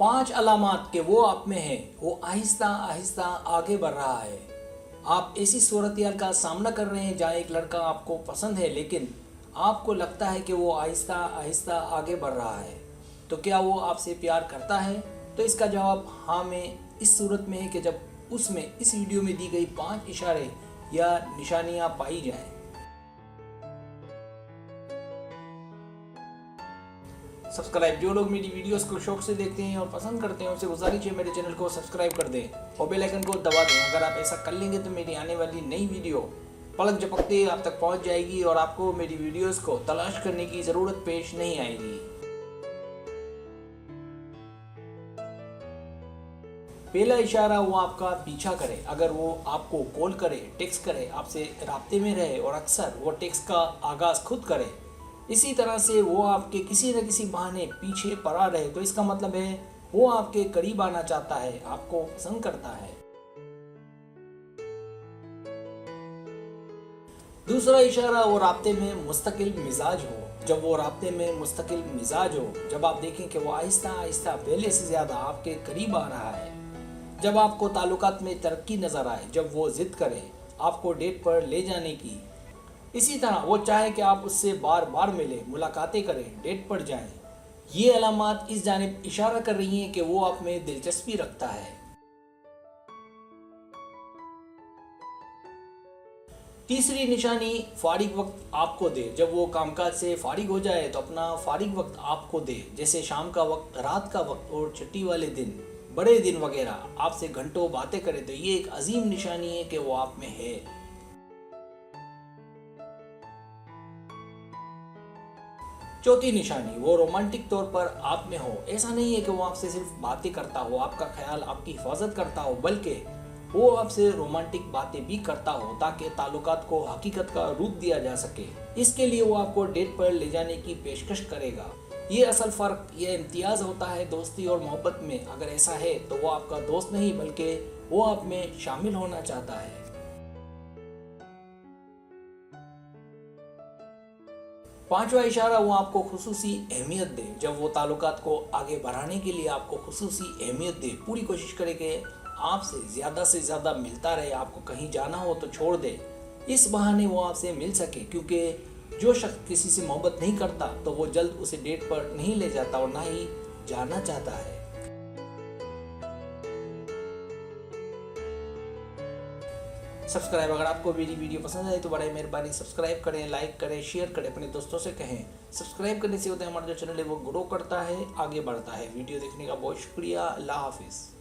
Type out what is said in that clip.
5 अलामात के वो आप में है, वो आहिस्ता आहिस्ता आगे बढ़ रहा है। आप ऐसी सूरत-ए-हाल का सामना कर रहे हैं जहाँ एक लड़का आपको पसंद है, लेकिन आपको लगता है कि वो आहिस्ता आहिस्ता आगे बढ़ रहा है। तो क्या वो आपसे प्यार करता है? तो इसका जवाब हाँ में इस सूरत में है कि जब उसमें इस वीडियो में दी गई 5 इशारे या निशानियाँ पाई जाएं। सब्सक्राइब, जो लोग मेरी वीडियोस को शौक से देखते हैं और पसंद करते हैं उनसे गुजारिश है मेरे चैनल को सब्सक्राइब कर दें और बेल आइकन को दबा दें। अगर आप ऐसा कर लेंगे तो मेरी आने वाली नई वीडियो पलक झपकते आप तक पहुंच जाएगी और आपको मेरी वीडियोस को तलाश करने की ज़रूरत पेश नहीं आएगी। पहला इशारा, वो आपका पीछा करे। अगर वो आपको कॉल करे, टेक्स्ट करे, आपसे राब्ते में रहे और अक्सर वो टेक्स्ट का आगाज़ खुद करे, इसी तरह से वो आपके किसी न किसी बहाने पीछे पड़ा रहे, तो इसका मतलब है वो आपके करीब आना चाहता है, आपको पसंद करता है। दूसरा इशारा, वो राब्ते में मुस्तकिल मिजाज हो। जब वो राब्ते में मुस्तकिल मिजाज हो, जब आप देखें कि वो आहिस्ता आहिस्ता पहले से ज़्यादा आपके करीब आ रहा है, जब आपको ताल्लुकात में तरक्की नज़र आए, जब वो ज़िद करे आपको डेट पर ले जाने की, इसी तरह वो चाहे कि आप उससे बार बार मिलें, मुलाकातें करें, डेट पर जाएं, ये अलामात इस जानिब इशारा कर रही हैं कि वो आप में दिलचस्पी रखता है। तीसरी निशानी, फारिग वक्त आपको दे। जब वो कामकाज से फारिग हो जाए तो अपना फारिग वक्त आपको दे, जैसे शाम का वक्त, रात का वक्त और छुट्टी वाले दिन, बड़े दिन वगैरह, आपसे घंटों बातें करे, तो ये एक अजीम निशानी है कि वो आप में है। चौथी निशानी, वो रोमांटिक तौर पर आप में हो। ऐसा नहीं है कि वो आपसे सिर्फ बातें करता हो, आपका ख्याल, आपकी हिफाजत करता हो, बल्कि वो आपसे रोमांटिक बातें भी करता हो ताकि ताल्लुकात को हकीकत का रूप दिया जा सके। इसके लिए वो आपको डेट पर ले जाने की पेशकश करेगा। ये असल फ़र्क, ये इम्तियाज़ होता है दोस्ती और मोहब्बत में। अगर ऐसा है तो वो आपका दोस्त नहीं बल्कि वो आप में शामिल होना चाहता है। पांचवा इशारा, वो आपको खुसूसी अहमियत दे। जब वो ताल्लुकात को आगे बढ़ाने के लिए आपको खुसूसी अहमियत दे, पूरी कोशिश करे कि आपसे ज़्यादा मिलता रहे, आपको कहीं जाना हो तो छोड़ दे, इस बहाने वो आपसे मिल सके, क्योंकि जो शख्स किसी से मोहब्बत नहीं करता तो वो जल्द उसे डेट पर नहीं ले जाता और ना ही जाना चाहता है। सब्सक्राइब, अगर आपको मेरी वीडियो पसंद आए तो बड़ी मेहरबानी सब्सक्राइब करें, लाइक करें, शेयर करें, अपने दोस्तों से कहें। सब्सक्राइब करने से होता है हमारा जो चैनल है वो ग्रो करता है, आगे बढ़ता है। वीडियो देखने का बहुत शुक्रिया। अल्लाह हाफिज़।